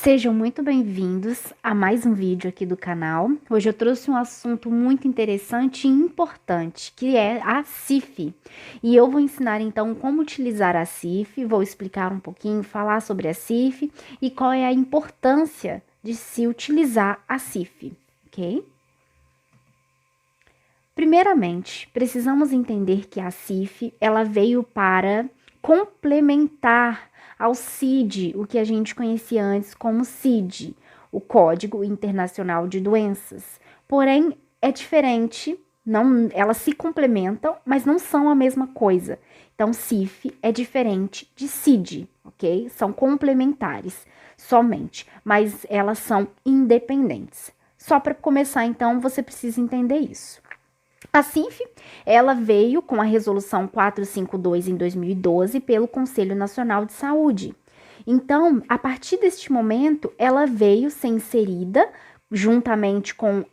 Sejam muito bem-vindos a mais um vídeo aqui do canal. Hoje eu trouxe um assunto muito interessante e importante, que é a CIF. E eu vou ensinar então como utilizar a CIF, vou explicar um pouquinho, falar sobre a CIF e qual é a importância de se utilizar a CIF, ok? Primeiramente, precisamos entender que a CIF, ela veio para complementar ao CID, o que a gente conhecia antes como CID, o Código Internacional de Doenças. Porém, é diferente, não, elas se complementam, mas não são a mesma coisa. Então, CIF é diferente de CID, ok? São complementares somente, mas elas são independentes. Só para começar, então, você precisa entender isso. A CIF, ela veio com a resolução 452 em 2012 pelo Conselho Nacional de Saúde. Então, a partir deste momento, ela veio ser inserida juntamente com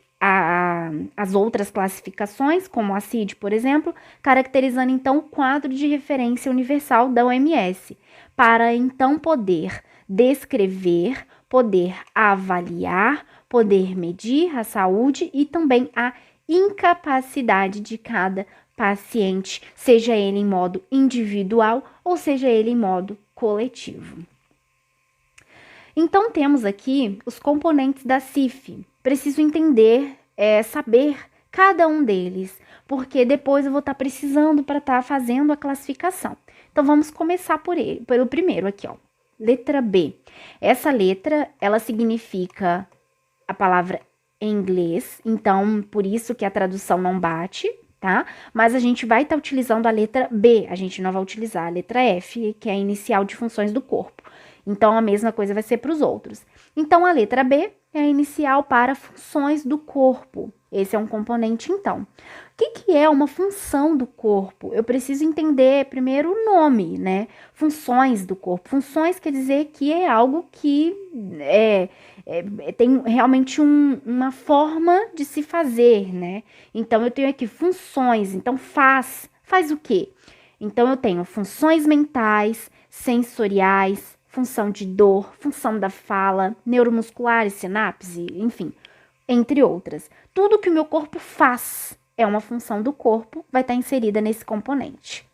as outras classificações, como a CID, por exemplo, caracterizando então o quadro de referência universal da OMS, para então poder descrever, poder avaliar, poder medir a saúde e também a incapacidade de cada paciente, seja ele em modo individual ou seja ele em modo coletivo. Então, temos aqui os componentes da CIF. Preciso entender, saber cada um deles, porque depois eu vou estar precisando para estar fazendo a classificação. Então, vamos começar pelo primeiro aqui, ó. Letra B. Essa letra, ela significa a palavra em inglês, então por isso que a tradução não bate, tá? Mas a gente vai estar utilizando a letra B, a gente não vai utilizar a letra F, que é a inicial de funções do corpo. Então a mesma coisa vai ser para os outros. Então a letra B é a inicial para funções do corpo. Esse é um componente, então. O que é uma função do corpo? Eu preciso entender primeiro o nome, né? Funções do corpo. Funções quer dizer que é algo que tem realmente uma forma de se fazer, né? Então, eu tenho aqui funções. Então, faz o quê? Então, eu tenho funções mentais, sensoriais, função de dor, função da fala, neuromusculares, sinapse, enfim, entre outras. Tudo que o meu corpo faz é uma função do corpo, vai estar inserida nesse componente.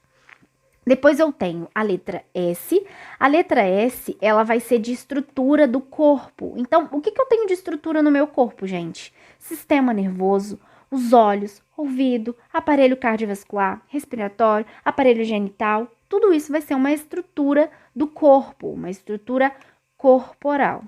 Depois eu tenho a letra S. A letra S, ela vai ser de estrutura do corpo. Então, o que eu tenho de estrutura no meu corpo, gente? Sistema nervoso, os olhos, ouvido, aparelho cardiovascular, respiratório, aparelho genital. Tudo isso vai ser uma estrutura do corpo, uma estrutura corporal,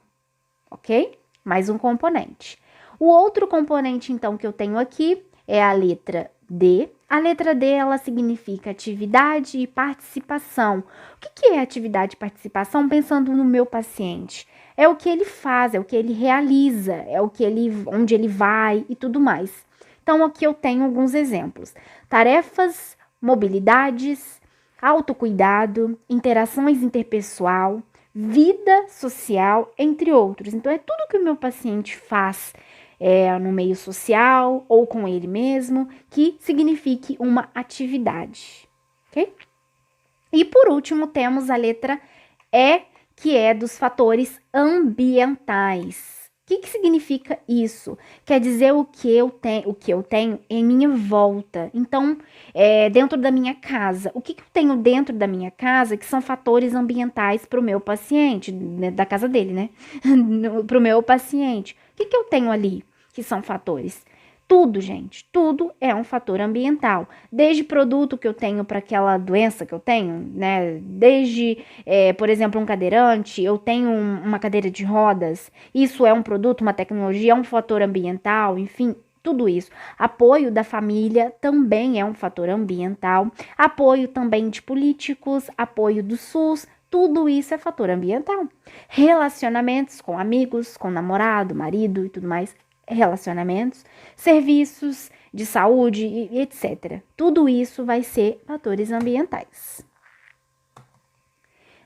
ok? Mais um componente. O outro componente, então, que eu tenho aqui é a letra D. A letra D, ela significa atividade e participação. O que é atividade e participação? Pensando no meu paciente. É o que ele faz, é o que ele realiza, é onde ele vai e tudo mais. Então, aqui eu tenho alguns exemplos. Tarefas, mobilidades, autocuidado, interações interpessoal, vida social, entre outros. Então, é tudo que o meu paciente faz no meio social ou com ele mesmo, que signifique uma atividade, ok? E por último, temos a letra E, que é dos fatores ambientais. O que significa isso? Quer dizer o que eu tenho em minha volta. Então, dentro da minha casa. O que eu tenho dentro da minha casa que são fatores ambientais para o meu paciente, né, da casa dele, né? Para o meu paciente. O que eu tenho ali que são fatores? Tudo, gente, tudo é um fator ambiental. Desde produto que eu tenho para aquela doença que eu tenho, né? Desde, por exemplo, um cadeirante, eu tenho uma cadeira de rodas. Isso é um produto, uma tecnologia, é um fator ambiental, enfim, tudo isso. Apoio da família também é um fator ambiental. Apoio também de políticos, apoio do SUS. Tudo isso é fator ambiental. Relacionamentos com amigos, com namorado, marido e tudo mais, relacionamentos, serviços de saúde e etc. Tudo isso vai ser fatores ambientais.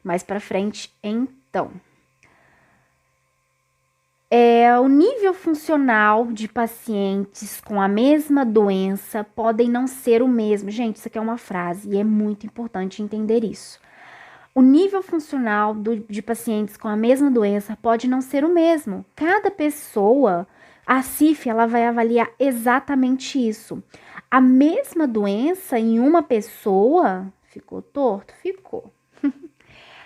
Mais para frente, então. O nível funcional de pacientes com a mesma doença podem não ser o mesmo. Gente, isso aqui é uma frase e é muito importante entender isso. O nível funcional de pacientes com a mesma doença pode não ser o mesmo. Cada pessoa, a CIF, ela vai avaliar exatamente isso. A mesma doença em uma pessoa, ficou torto? Ficou.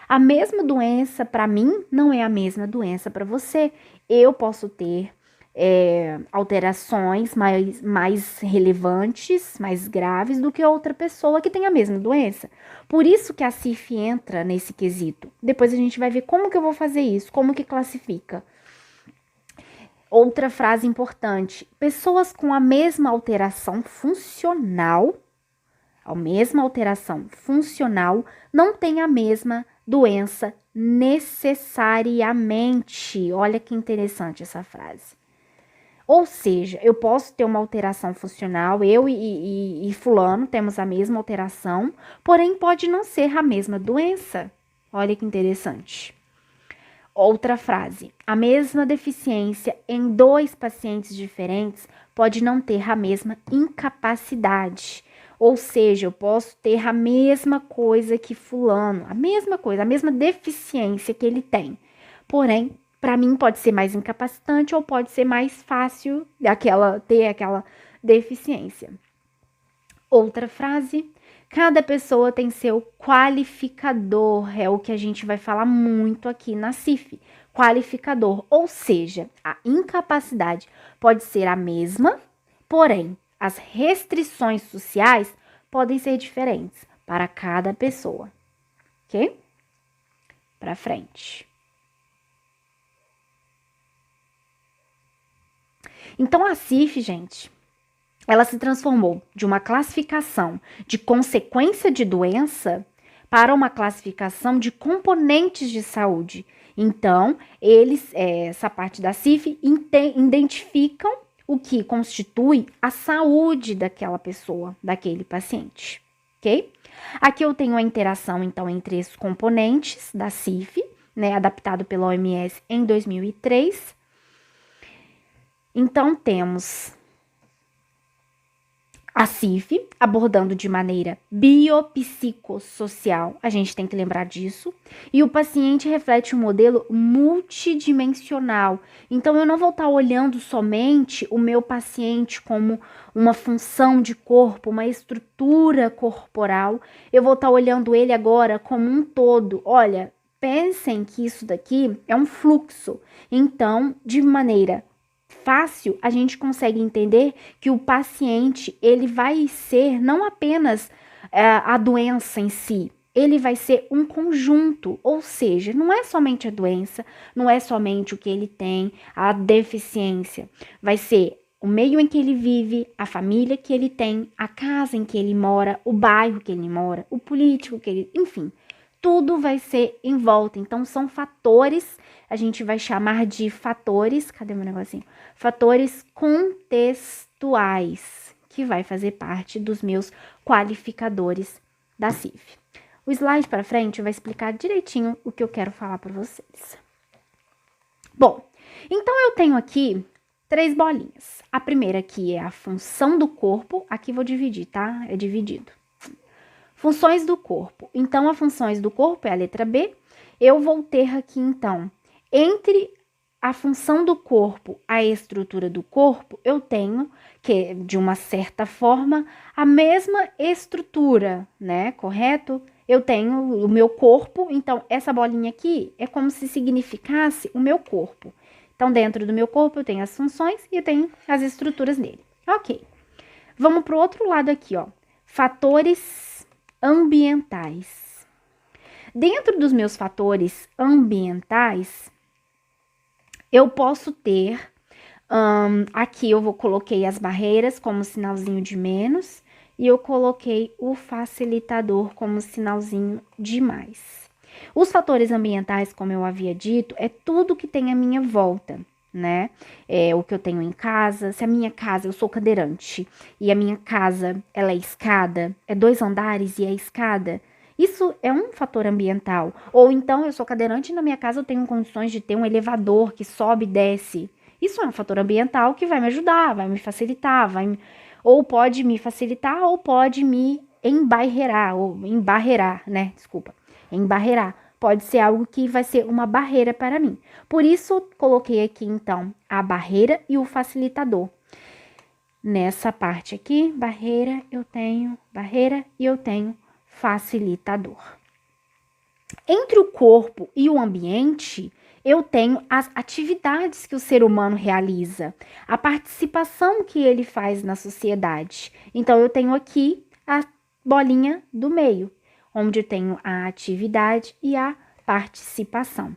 A mesma doença para mim não é a mesma doença para você. Eu posso ter alterações mais relevantes, mais graves do que outra pessoa que tem a mesma doença. Por isso que a CIF entra nesse quesito. Depois a gente vai ver como que eu vou fazer isso, como que classifica. Outra frase importante: pessoas com a mesma alteração funcional, não têm a mesma doença necessariamente. Olha que interessante essa frase. Ou seja, eu posso ter uma alteração funcional, eu e fulano temos a mesma alteração, porém pode não ser a mesma doença. Olha que interessante. Outra frase: a mesma deficiência em 2 pacientes diferentes pode não ter a mesma incapacidade. Ou seja, eu posso ter a mesma coisa que fulano, a mesma coisa, a mesma deficiência que ele tem. Porém, para mim pode ser mais incapacitante ou pode ser mais fácil ter aquela deficiência. Outra frase: cada pessoa tem seu qualificador, é o que a gente vai falar muito aqui na CIF. Qualificador, ou seja, a incapacidade pode ser a mesma, porém, as restrições sociais podem ser diferentes para cada pessoa, ok? Para frente. Então, a CIF, gente, ela se transformou de uma classificação de consequência de doença para uma classificação de componentes de saúde. Então, essa parte da CIF, identificam o que constitui a saúde daquela pessoa, daquele paciente, ok? Aqui eu tenho a interação, então, entre esses componentes da CIF, né, adaptado pela OMS em 2003. Então, temos a CIF abordando de maneira biopsicossocial, a gente tem que lembrar disso, e o paciente reflete um modelo multidimensional. Então, eu não vou estar olhando somente o meu paciente como uma função de corpo, uma estrutura corporal, eu vou estar olhando ele agora como um todo. Olha, pensem que isso daqui é um fluxo. Então, de maneira fácil, a gente consegue entender que o paciente, ele vai ser não apenas a doença em si, ele vai ser um conjunto, ou seja, não é somente a doença, não é somente o que ele tem, a deficiência, vai ser o meio em que ele vive, a família que ele tem, a casa em que ele mora, o bairro que ele mora, o político que ele, enfim, tudo vai ser em volta. Então, são fatores, a gente vai chamar de fatores, cadê meu negocinho? Fatores contextuais, que vai fazer parte dos meus qualificadores da CIF. O slide para frente vai explicar direitinho o que eu quero falar para vocês. Bom, então eu tenho aqui 3 bolinhas. A primeira aqui é a função do corpo, aqui vou dividir, tá? É dividido. Funções do corpo. Então, as funções do corpo é a letra B. Eu vou ter aqui, então, entre a função do corpo, a estrutura do corpo, eu tenho que, de uma certa forma, a mesma estrutura, né? Correto? Eu tenho o meu corpo, então, essa bolinha aqui é como se significasse o meu corpo. Então, dentro do meu corpo, eu tenho as funções e eu tenho as estruturas dele. Ok. Vamos para o outro lado aqui, ó. Fatores ambientais. Dentro dos meus fatores ambientais, eu posso ter, aqui eu coloquei as barreiras como sinalzinho de menos e eu coloquei o facilitador como sinalzinho de mais. Os fatores ambientais, como eu havia dito, é tudo que tem à minha volta, né? É o que eu tenho em casa. Se a minha casa, eu sou cadeirante, e a minha casa, ela é escada, é 2 andares e é escada, isso é um fator ambiental. Ou então, eu sou cadeirante e na minha casa eu tenho condições de ter um elevador que sobe e desce. Isso é um fator ambiental que vai me ajudar, vai me facilitar, ou pode me facilitar ou pode me embarrear, né? Desculpa. embarrear. Pode ser algo que vai ser uma barreira para mim. Por isso, coloquei aqui, então, a barreira e o facilitador. Nessa parte aqui, barreira e eu tenho facilitador. Entre o corpo e o ambiente, eu tenho as atividades que o ser humano realiza, a participação que ele faz na sociedade. Então, eu tenho aqui a bolinha do meio, onde eu tenho a atividade e a participação.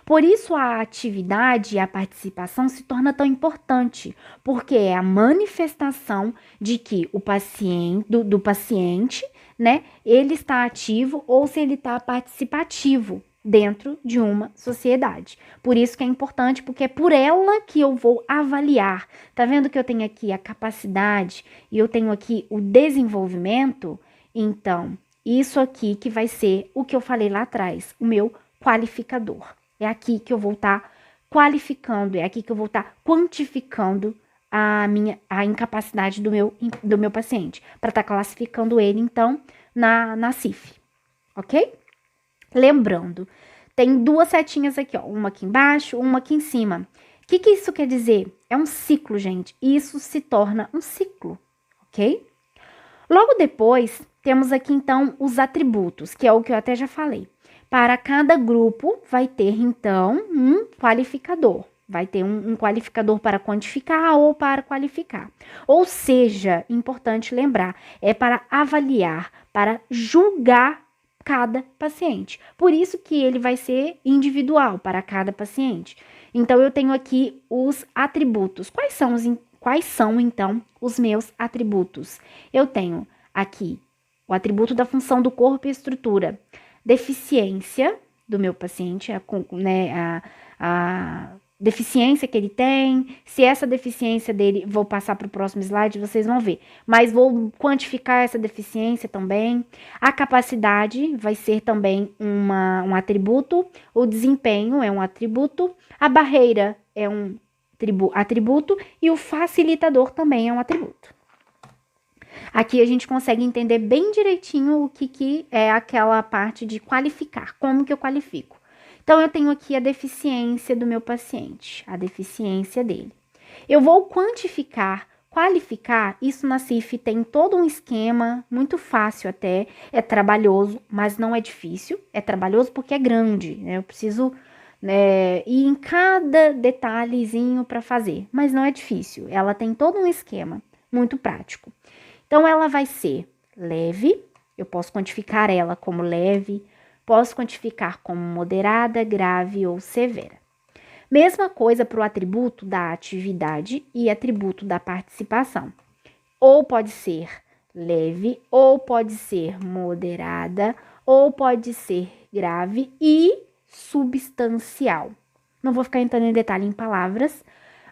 Por isso, a atividade e a participação se torna tão importante, porque é a manifestação de que o paciente, do paciente, né, ele está ativo ou se ele está participativo dentro de uma sociedade. Por isso que é importante, porque é por ela que eu vou avaliar. Tá vendo que eu tenho aqui a capacidade e eu tenho aqui o desenvolvimento? Então, isso aqui que vai ser o que eu falei lá atrás, o meu qualificador. É aqui que eu vou estar qualificando, é aqui que eu vou estar quantificando a incapacidade do meu paciente, para estar classificando ele, então, na CIF, ok? Lembrando, tem duas setinhas aqui, ó, uma aqui embaixo, uma aqui em cima. O que isso quer dizer? É um ciclo, gente. Isso se torna um ciclo, ok? Logo depois, temos aqui, então, os atributos, que é o que eu até já falei. Para cada grupo, vai ter, então, um qualificador. Vai ter um qualificador para quantificar ou para qualificar. Ou seja, importante lembrar, é para avaliar, para julgar cada paciente. Por isso que ele vai ser individual para cada paciente. Então, eu tenho aqui os atributos. Quais são, então, os meus atributos? Eu tenho aqui o atributo da função do corpo e estrutura, deficiência do meu paciente, a deficiência que ele tem. Se essa deficiência dele, vou passar para o próximo slide, vocês vão ver. Mas vou quantificar essa deficiência também. A capacidade vai ser também um atributo. O desempenho é um atributo. A barreira é um atributo. E o facilitador também é um atributo. Aqui a gente consegue entender bem direitinho o que é aquela parte de qualificar, como que eu qualifico. Então, eu tenho aqui a deficiência do meu paciente, a deficiência dele. Eu vou quantificar, qualificar, isso na CIF tem todo um esquema, muito fácil até, é trabalhoso, mas não é difícil. É trabalhoso porque é grande, né? Eu preciso ir em cada detalhezinho para fazer, mas não é difícil. Ela tem todo um esquema, muito prático. Então, ela vai ser leve, eu posso quantificar ela como leve, posso quantificar como moderada, grave ou severa. Mesma coisa para o atributo da atividade e atributo da participação. Ou pode ser leve, ou pode ser moderada, ou pode ser grave e substancial. Não vou ficar entrando em detalhe em palavras,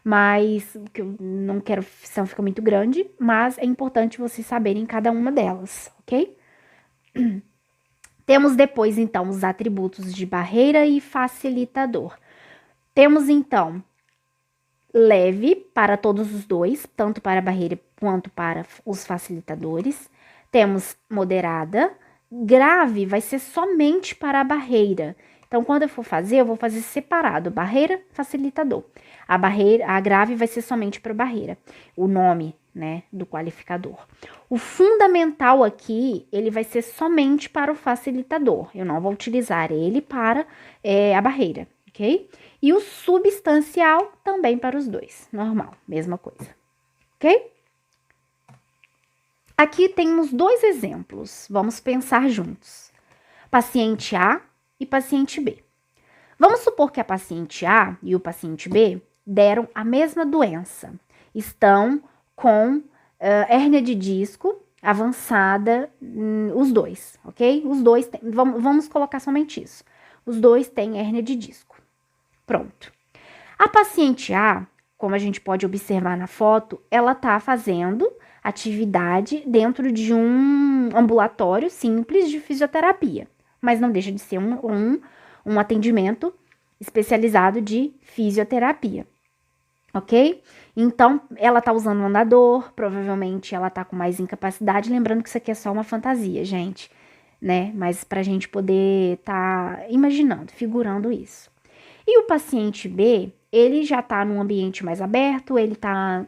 mas que eu não quero, senão fica muito grande, mas é importante vocês saberem cada uma delas, ok? Temos depois, então, os atributos de barreira e facilitador. Temos, então, leve para todos os dois, tanto para a barreira quanto para os facilitadores. Temos moderada, grave vai ser somente para a barreira. Então, quando eu for fazer, eu vou fazer separado, barreira, facilitador. A grave vai ser somente para a barreira, o nome, né, do qualificador. O fundamental aqui, ele vai ser somente para o facilitador. Eu não vou utilizar ele para a barreira, ok? E o substancial também para os dois, normal, mesma coisa, ok? Aqui temos dois exemplos, vamos pensar juntos. Paciente A e paciente B. Vamos supor que a paciente A e o paciente B deram a mesma doença. Estão com hérnia de disco avançada, os dois, ok? Os dois, vamos colocar somente isso. Os dois têm hérnia de disco. Pronto. A paciente A, como a gente pode observar na foto, ela está fazendo atividade dentro de um ambulatório simples de fisioterapia, mas não deixa de ser um atendimento especializado de fisioterapia, ok? Então, ela tá usando um andador, provavelmente ela tá com mais incapacidade, lembrando que isso aqui é só uma fantasia, gente. né? Mas para a gente poder estar imaginando, figurando isso. E o paciente B, ele já está num ambiente mais aberto, ele está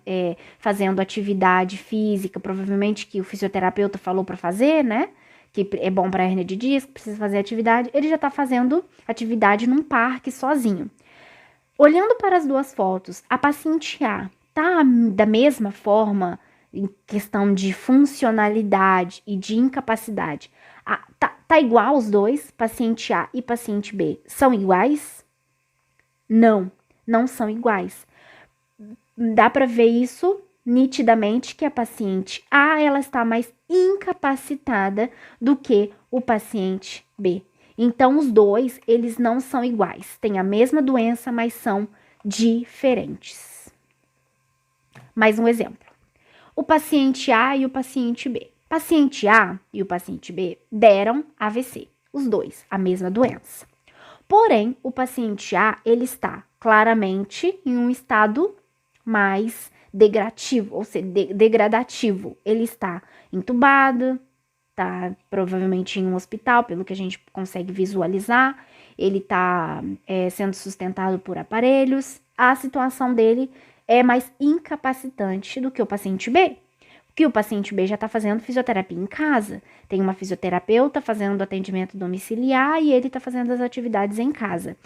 fazendo atividade física, provavelmente que o fisioterapeuta falou para fazer, né? Que é bom para hernia de disco, precisa fazer atividade. Ele já está fazendo atividade num parque sozinho. Olhando para as duas fotos, a paciente A tá da mesma forma em questão de funcionalidade e de incapacidade. Tá igual os dois, paciente A e paciente B, são iguais? Não, não são iguais. Dá para ver isso nitidamente que a paciente A, ela está mais incapacitada do que o paciente B. Então, os dois, eles não são iguais. Têm a mesma doença, mas são diferentes. Mais um exemplo. O paciente A e o paciente B. Paciente A e o paciente B deram AVC. Os dois, a mesma doença. Porém, o paciente A, ele está claramente em um estado mais degradativo, ou seja, degradativo. Ele está entubado, tá provavelmente em um hospital, pelo que a gente consegue visualizar. Ele está sendo sustentado por aparelhos. A situação dele é mais incapacitante do que o paciente B. Porque o paciente B já está fazendo fisioterapia em casa. Tem uma fisioterapeuta fazendo atendimento domiciliar e ele está fazendo as atividades em casa.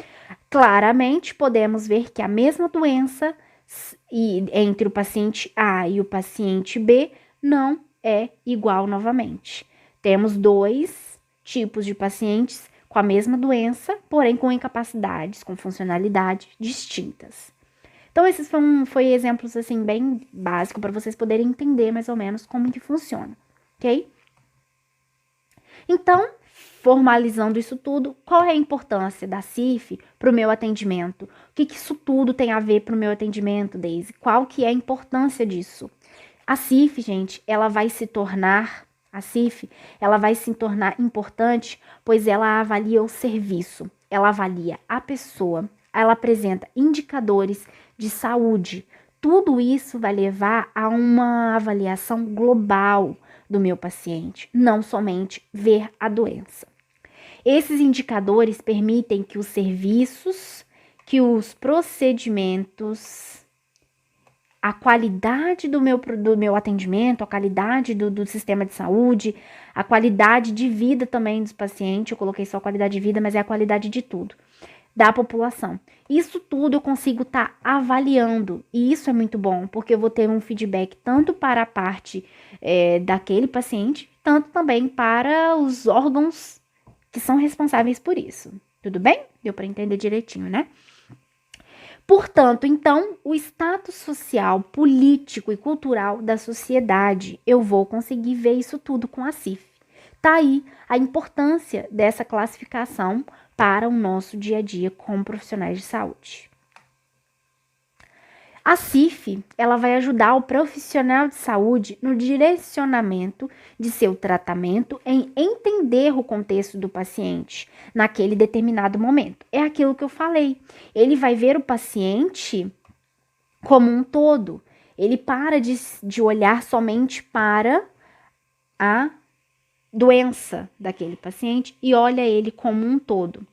Claramente, podemos ver que a mesma doença entre o paciente A e o paciente B não é igual novamente. Temos dois tipos de pacientes com a mesma doença, porém com incapacidades, com funcionalidades distintas. Então, esses foi exemplos, assim, bem básicos para vocês poderem entender mais ou menos como que funciona, ok? Então, formalizando isso tudo, qual é a importância da CIF para o meu atendimento? O que isso tudo tem a ver para o meu atendimento, Daisy? Qual que é a importância disso? A CIF, gente, ela vai se tornar importante, pois ela avalia o serviço, ela avalia a pessoa, ela apresenta indicadores de saúde. Tudo isso vai levar a uma avaliação global do meu paciente, não somente ver a doença. Esses indicadores permitem que os serviços, que os procedimentos, a qualidade do meu atendimento, a qualidade do sistema de saúde, a qualidade de vida também dos pacientes, eu coloquei só a qualidade de vida, mas é a qualidade de tudo, da população. Isso tudo eu consigo estar avaliando, e isso é muito bom, porque eu vou ter um feedback tanto para a parte daquele paciente, tanto também para os órgãos que são responsáveis por isso. Tudo bem? Deu para entender direitinho, né? Portanto, então, o status social, político e cultural da sociedade, eu vou conseguir ver isso tudo com a CIF. Tá aí a importância dessa classificação para o nosso dia a dia como profissionais de saúde. A CIF, ela vai ajudar o profissional de saúde no direcionamento de seu tratamento, em entender o contexto do paciente naquele determinado momento. É aquilo que eu falei. Ele vai ver o paciente como um todo. Ele para de olhar somente para a doença daquele paciente e olha ele como um todo.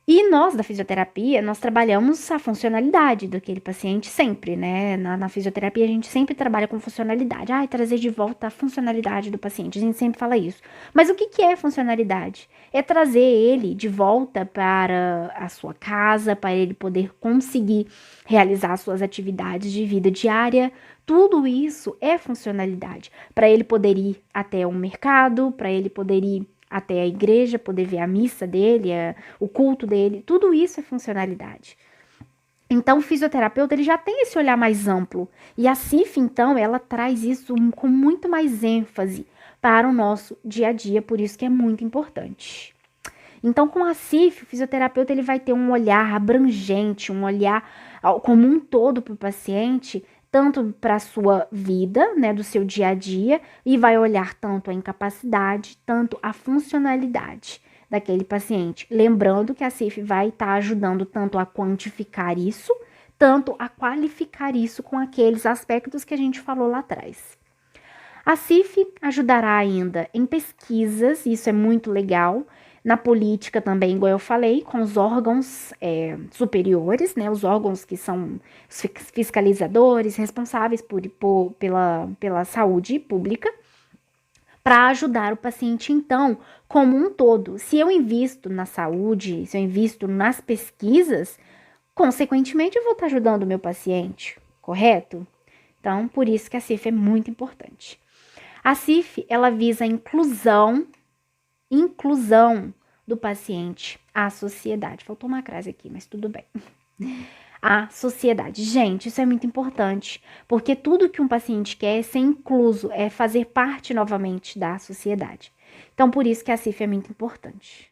E nós, da fisioterapia, nós trabalhamos a funcionalidade daquele paciente sempre, né? Na fisioterapia, a gente sempre trabalha com funcionalidade. Trazer de volta a funcionalidade do paciente. A gente sempre fala isso. Mas o que é funcionalidade? É trazer ele de volta para a sua casa, para ele poder conseguir realizar suas atividades de vida diária. Tudo isso é funcionalidade. Para ele poder ir até um mercado, para ele poder ir até a igreja, poder ver a missa dele, o culto dele, tudo isso é funcionalidade. Então, o fisioterapeuta, ele já tem esse olhar mais amplo. E a CIF, então, ela traz isso com muito mais ênfase para o nosso dia a dia, por isso que é muito importante. Então, com a CIF, o fisioterapeuta, ele vai ter um olhar abrangente, um olhar como um todo para o paciente, tanto para a sua vida, né, do seu dia a dia, e vai olhar tanto a incapacidade, tanto a funcionalidade daquele paciente. Lembrando que a CIF vai estar ajudando tanto a quantificar isso, tanto a qualificar isso com aqueles aspectos que a gente falou lá atrás. A CIF ajudará ainda em pesquisas, isso é muito legal, na política também, igual eu falei, com os órgãos superiores, né, os órgãos que são os fiscalizadores, responsáveis pela saúde pública, para ajudar o paciente, então, como um todo. Se eu invisto na saúde, se eu invisto nas pesquisas, consequentemente eu vou estar ajudando o meu paciente, correto? Então, por isso que a CIF é muito importante. A CIF, ela visa a inclusão do paciente à sociedade. Faltou uma crase aqui, mas tudo bem. A sociedade. Gente, isso é muito importante, porque tudo que um paciente quer é ser incluso, é fazer parte novamente da sociedade. Então, por isso que a CIF é muito importante.